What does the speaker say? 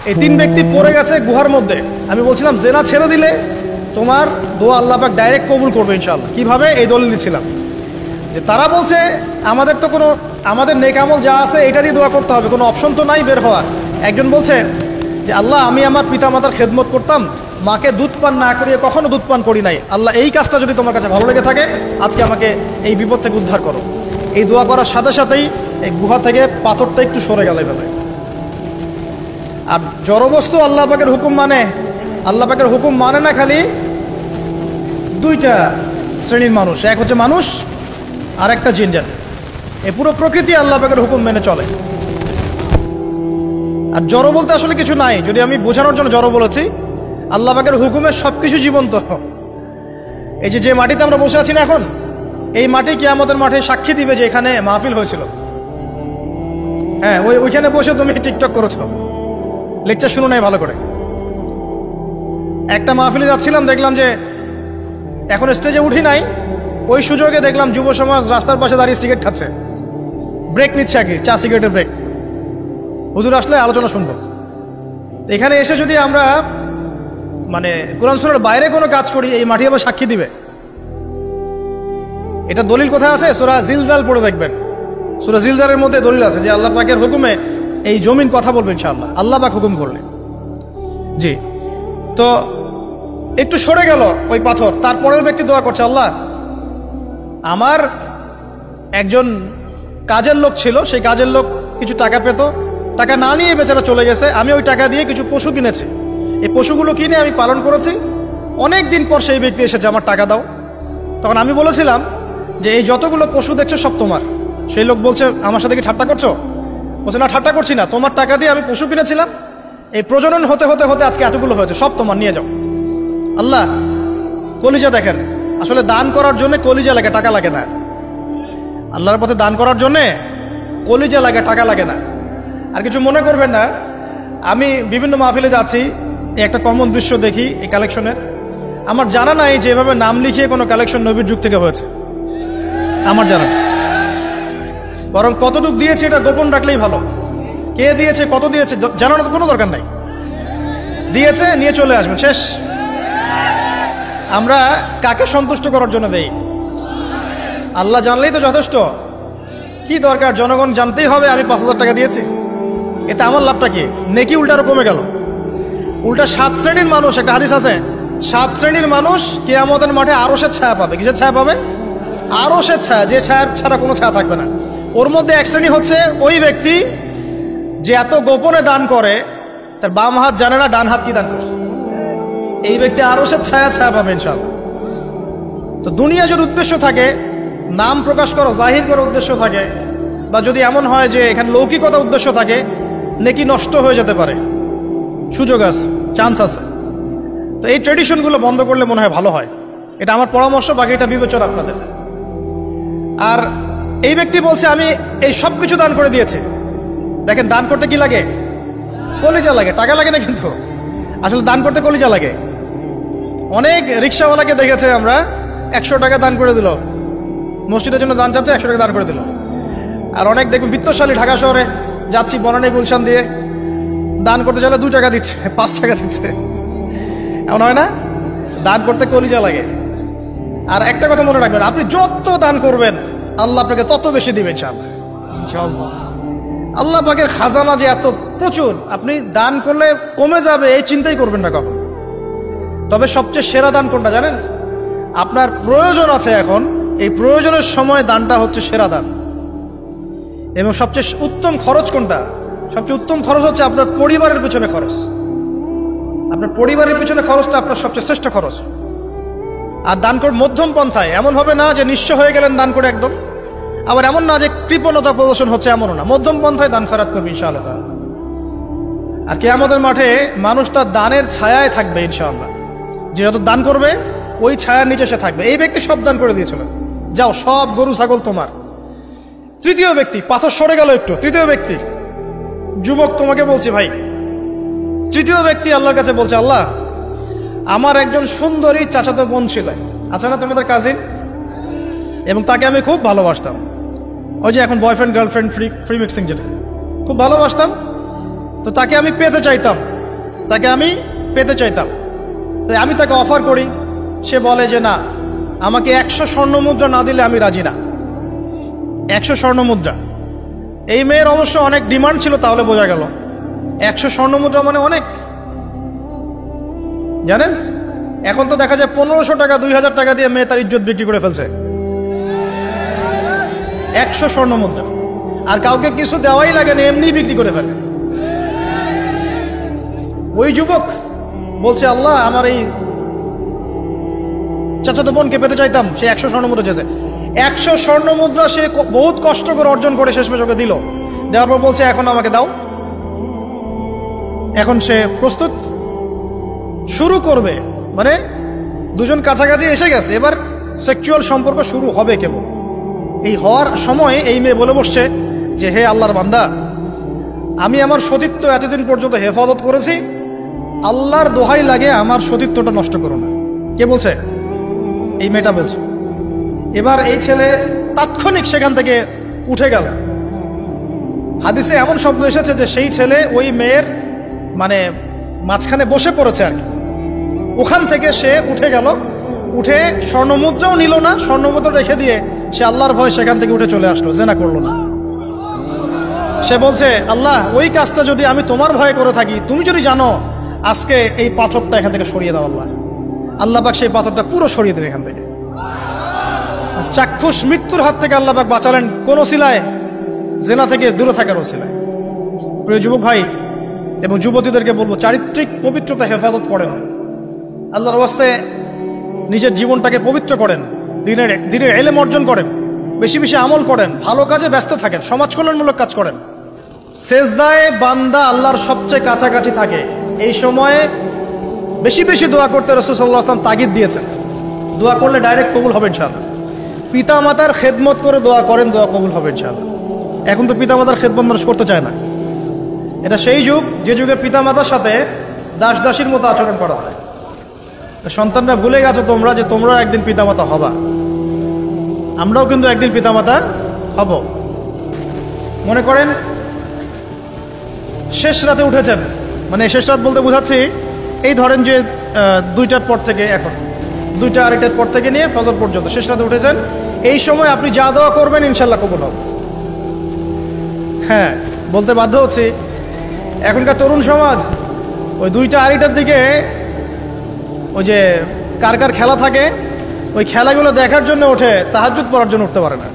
এই 3 ব্যক্তি পড়ে গেছে গুহার মধ্যে। আমি বলছিলাম জেনা ছেড়ে দিলে তোমার দোয়া আল্লাহ পাক ডাইরেক্ট কবুল করবে ইনশাআল্লাহ। কিভাবে? এই দলিল দিচ্ছিলাম যে তারা বলছে আমাদের তো কোনো আমাদের নেক আমল যা আছে এটা দিয়ে দোয়া করতে হবে, কোনো অপশন তো নাই বের হওয়ার। একজন বলছে যে আল্লাহ আমি আমার পিতামাতার খেদমত করতাম, মাকে দুধ পান না করিয়ে কখনো দুধ পান করি নাই, আল্লাহ এই কাজটা যদি তোমার কাছে ভালো লেগে থাকে আজকে আমাকে এই বিপদ থেকে উদ্ধার করো। এই দোয়া করার সাথে সাথেই এই গুহা থেকে পাথরটা একটু সরে গেল এভাবে। আর জড়বস্তু আল্লাহ পাকের হুকুম মানে, আল্লাহ পাকের হুকুম মানে না খালি 2টা শ্রেণীর মানুষ, এক হচ্ছে মানুষ আর একটা জিন জাতি। এই পুরো প্রকৃতি আল্লাহ পাকের হুকুম মেনে চলে। আর জড় বলতে আসলে কিছু নাই, যদি আমি বোঝানোর জন্য জড় বলেছি। আল্লাহ পাকের হুকুমে সবকিছু জীবন্ত। এই যে মাটিতে আমরা বসে আছি না এখন, এই মাটি কিয়ামতের মাঠে সাক্ষী দিবে যে এখানে মাহফিল হয়েছিল। হ্যাঁ, ওইখানে বসে তুমি টিকটক করেছো, লেকচার শুনো নাই ভালো করে। একটা মাহফিলে যাচ্ছিলাম, দেখলাম যে এখন স্টেজে উঠি নাই, ওই সুযোগে দেখলাম যুব সমাজ রাস্তার পাশে দাঁড়িয়ে সিগারেট খাচ্ছে, ব্রেক নিচ্ছে আর কি, চা সিগারেটের ব্রেক। হুজুর আসলে আলোচনা শুনবো। এখানে এসে যদি আমরা মানে কোরআন সুন্নাহর বাইরে কোনো কাজ করি, এই মাটি আবার সাক্ষী দিবে। এটা দলিল কোথায় আছে? সূরা জিলজাল পড়ে দেখবেন। সূরা জিলজালের মধ্যে দলিল আছে যে আল্লাহ পাকের হুকুমে এই জমিন কথা বলবে ইনশাআল্লাহ, আল্লাহ পাক হুকুম করলে। জি, তো একটু সরে গেল ওই পাথর। তারপরের ব্যক্তি দোয়া করছে, আল্লাহ আমার একজন কাজের লোক ছিল, সেই কাজের লোক কিছু টাকা পেত, টাকা না নিয়ে বেচারা চলে গেছে, আমি ওই টাকা দিয়ে কিছু পশু কিনেছি, এই পশুগুলো কিনে আমি পালন করেছি। অনেক দিন পর সেই ব্যক্তি এসেছে, আমার টাকা দাও। তখন আমি বলেছিলাম যে এই যতগুলো পশু দেখছো সব তোমার। সেই লোক বলছে, আমার সাথে কি ঠাট্টা করছো? বলছে, না ঠাট্টা করছি না, তোমার টাকা দিয়ে আমি পশু কিনেছিলাম, এই প্রজনন হতে হতে হতে আজকে এতগুলো হয়েছে, সব তোমার, নিয়ে যাও। আল্লাহ কলিজা দেখেন, আসলে দান করার জন্য কলিজা লাগে, টাকা লাগে না। আল্লাহর পথে দান করার জন্যে কলিজা লাগে, টাকা লাগে না। আর কিছু মনে করবেন না, আমি বিভিন্ন মাহফিলে যাচ্ছি, একটা কমন দৃশ্য দেখি এই কালেকশনের। আমার জানা নাই যে এভাবে নাম লিখিয়ে কোনো কালেকশন নবীর যুগ থেকে হয়েছে, আমার জানা। বরং কতটুক দিয়েছে এটা গোপন রাখলেই ভালো। কে দিয়েছে, কত দিয়েছে জানানোর তো কোনো দরকার নাই। দিয়েছে, নিয়ে চলে আসবেন, শেষ। আমরা কাকে সন্তুষ্ট করার জন্য দেই? আল্লাহ জানলেই তো যথেষ্ট। কি দরকার জনগণ জানতেই হবে আমি 5,000 টাকা দিয়েছি? এতে আমার লাভটা কি? নেকি উল্টারও কমে গেল। উল্টা 7 শ্রেণীর মানুষ, একটা হাদিস আছে, 7 শ্রেণীর মানুষ কিয়ামতের মাঠে আরশের ছায়া পাবে। কিসের ছায়া পাবে? আরশের ছায়া, যে ছায়া ছাড়া কোনো ছায়া থাকবে না। ওর মধ্যে এক শ্রেণী হচ্ছে ওই ব্যক্তি যে এত গোপনে দান করে, তার বাম হাত জানে না ডান হাত কি দান করছে। এই ব্যক্তি আরশের ছায়া পাবে ইনশাআল্লাহ। তো দুনিয়া যদি উদ্দেশ্য থাকে, নাম প্রকাশ করা, জাহির করার উদ্দেশ্য থাকে, বা যদি এমন হয় যে এখানে লৌকিকতা উদ্দেশ্য থাকে, নেকি নষ্ট হয়ে যেতে পারে, সুযোগ আছে, চান্স আছে। তো এই ট্রেডিশনগুলো বন্ধ করলে মনে হয় ভালো হয়। এটা আমার পরামর্শ, বাকি এটা বিবেচনা আপনাদের। আর এই ব্যক্তি বলছে আমি এই সব কিছু দান করে দিয়েছি। দেখেন, দান করতে কি লাগে? কলিজা লাগে, টাকা লাগে না কিন্তু। আসলে দান করতে কলিজা লাগে। অনেক রিক্সাওয়ালাকে দেখেছে আমরা, 100 টাকা দান করে দিল, মসজিদের জন্য দান চাচ্ছে, 100 টাকা দান করে দিল। আর অনেক দেখবেন বিত্তশালী, ঢাকা শহরে যাচ্ছি বনানী গুলশান দিয়ে, দান করতে চাইলে 2 টাকা দিচ্ছে, 5 টাকা দিচ্ছে। এমন হয় না? দান করতে কলিজা লাগে। আর একটা কথা মনে রাখবেন, আপনি যত দান করবেন আল্লাহ আপনাকে তত বেশি দিবেন ইনশাআল্লাহ। আল্লাহ পাকের খাজানা যে এত প্রচুর, আপনি দান করলে কমে যাবে এই চিন্তাই করবেন না কখন। তবে সবচেয়ে সেরা দান কোনটা জানেন? আপনার প্রয়োজন আছে এখন, এই প্রয়োজনের সময় দানটা হচ্ছে সেরা দান। এবং সবচেয়ে উত্তম খরচ কোনটা? সবচেয়ে উত্তম খরচ হচ্ছে আপনার পরিবারের পিছনে খরচ। আপনার পরিবারের পিছনে খরচটা আপনার সবচেয়ে শ্রেষ্ঠ খরচ। আর দান করে মধ্যম পন্থায়, এমন হবে না যে নিঃস্ব হয়ে গেলেন দান করে একদম, আবার এমন না যে কৃপণতা প্রদর্শন হচ্ছে, এমনও না। মধ্যম পন্থায় দান ফেরাত করবে ইনশাআল্লাহ। আর কিয়ামতের মাঠে মানুষ তার দানের ছায়ায় থাকবে ইনশাআল্লাহ। যে যত দান করবে ওই ছায়ার নিচে সে থাকবে। এই ব্যক্তি সব দান করে দিয়েছিল, যাও সব গরু ছাগল তোমার। তৃতীয় ব্যক্তি, পাথর সরে গেল একটু, তৃতীয় ব্যক্তি, যুবক তোমাকে বলছি ভাই, তৃতীয় ব্যক্তি আল্লাহর কাছে বলছে, আল্লাহ আমার একজন সুন্দরী চাচাতো বোন ছিল, আছে না তোমাদের কাজিন, এবং তাকে আমি খুব ভালোবাসতাম। ওই যে এখন বয়ফ্রেন্ড গার্লফ্রেন্ড ফ্রি মিক্সিং, যেটা খুব ভালোবাসতাম, তো তাকে আমি পেতে চাইতাম, তাকে আমি পেতে চাইতাম। তাই আমি তাকে অফার করি, সে বলে যে না, আমাকে 100 স্বর্ণ মুদ্রা না দিলে আমি রাজি না। 100 স্বর্ণ মুদ্রা। এই মেয়ের অবশ্য অনেক ডিমান্ড ছিল, তাহলে বোঝা গেল 100 স্বর্ণ মুদ্রা মানে অনেক। জানেন, এখন তো দেখা যায় 1500 টাকা 2000 টাকা দিয়ে মেয়ে তার ইজ্জত বিক্রি করে ফেলছে। 100 স্বর্ণ মুদ্রা, আর কাউকে কিছু দেওয়াই লাগে না, এমনি বিক্রি করে ফেলে। ওই যুবক বলছে, আল্লাহ আমার এই চাচাতো বোনকে পেতে চাইতাম, সে 100 স্বর্ণ মুদ্রা চেয়েছে। 100 স্বর্ণ মুদ্রা সে বহুত কষ্ট করে অর্জন করে শেষমেশ ওকে দিল। দেওয়ার পর বলছে এখন আমাকে দাও। এখন সে প্রস্তুত, শুরু করবে, মানে দুজন কাছাকাছি এসে গেছে, এবার সেক্সুয়াল সম্পর্ক শুরু হবে কেবল। এই হওয়ার সময় এই মেয়ে বলে বসছে যে হে আল্লাহর বান্দা, আমি আমার সতীত্ব এতদিন পর্যন্ত হেফাজত করেছি, আল্লাহর দোহাই লাগে আমার সতীত্বটা নষ্ট করো না। কে বলছে? এই মেয়েটা বলছে। এবার এই ছেলে তাৎক্ষণিক সেখান থেকে উঠে গেল। হাদিসে এমন শব্দ এসেছে যে সেই ছেলে ওই মেয়ের মানে মাঝখানে বসে পড়েছে আর কি। ওখান থেকে সে উঠে গেল, উঠে স্বর্ণমুদ্রাও নিল না, স্বর্ণমুদ্রা রেখে দিয়ে সে আল্লাহর ভয় সেখান থেকে উঠে চলে আসলো, জেনা করলো না। সে বলছে, আল্লাহ ওই কাজটা যদি আমি তোমার ভয়ে করে থাকি, তুমি যদি জানো, আজকে এই পাথরটা এখান থেকে সরিয়ে দাও আল্লাহ। আল্লাহ পাক সেই পাথরটা পুরো সরিয়ে দিলেন এখান থেকে। চাক্ষুষ মৃত্যুর হাত থেকে আল্লাহ পাক বাঁচালেন কোন ওসিলায়? জেনা থেকে দূরে থাকার ওসিলায়। প্রিয় যুবক ভাই এবং যুবতীদেরকে বলবো, চারিত্রিক পবিত্রতা হেফাজত করেন, আল্লাহর ওয়াস্তে নিজের জীবনটাকে পবিত্র করেন, দিনের ইলম অর্জন করেন, বেশি বেশি আমল করেন, ভালো কাজে ব্যস্ত থাকেন, সমাজ কল্যাণমূলক কাজ করেন। সেজদায় বান্দা আল্লাহর সবচেয়ে কাছাকাছি থাকে, এই সময়ে বেশি বেশি দোয়া করতে রাসূল সাল্লাল্লাহু আলাইহি ওয়াসাল্লাম তাগিদ দিয়েছেন। দোয়া করলে ডাইরেক্ট কবুল হবে ইনশাআল্লাহ। পিতা মাতার খেদমত করে দোয়া করেন, দোয়া কবুল হবে ইনশাআল্লাহ। এখন তো পিতা মাতার খেদমত মানুষ করতে চায় না। এটা সেই যুগ যে যুগে পিতা মাতার সাথে দাস দাসীর মতো আচরণ করা হয়। সন্তানরা ভুলে গেছো তোমরা যে তোমরা একদিন পিতামাতা হবা। আমরাও কিন্তু একদিন পিতামাতা হব। মনে করেন শেষ রাতে উঠেছেন, মানে শেষ রাত বলতে বোঝাচ্ছি এই ধরেন যে 2টার পর থেকে, এখন 2টা 2:30টার পর থেকে নিয়ে ফজর পর্যন্ত শেষ রাতে উঠেছেন। এই সময় আপনি যা দোয়া করবেন ইনশাল্লাহ কবুল হবে। হ্যাঁ, বলতে বাধ্য হচ্ছি, এখনকার তরুণ সমাজ ওই 2টা 2:30টার দিকে ওই যে কার কার খেলা থাকে, ওই খেলাগুলো দেখার জন্য ওঠে, তাহাজ্জুদ পড়ার জন্য উঠতে পারে না।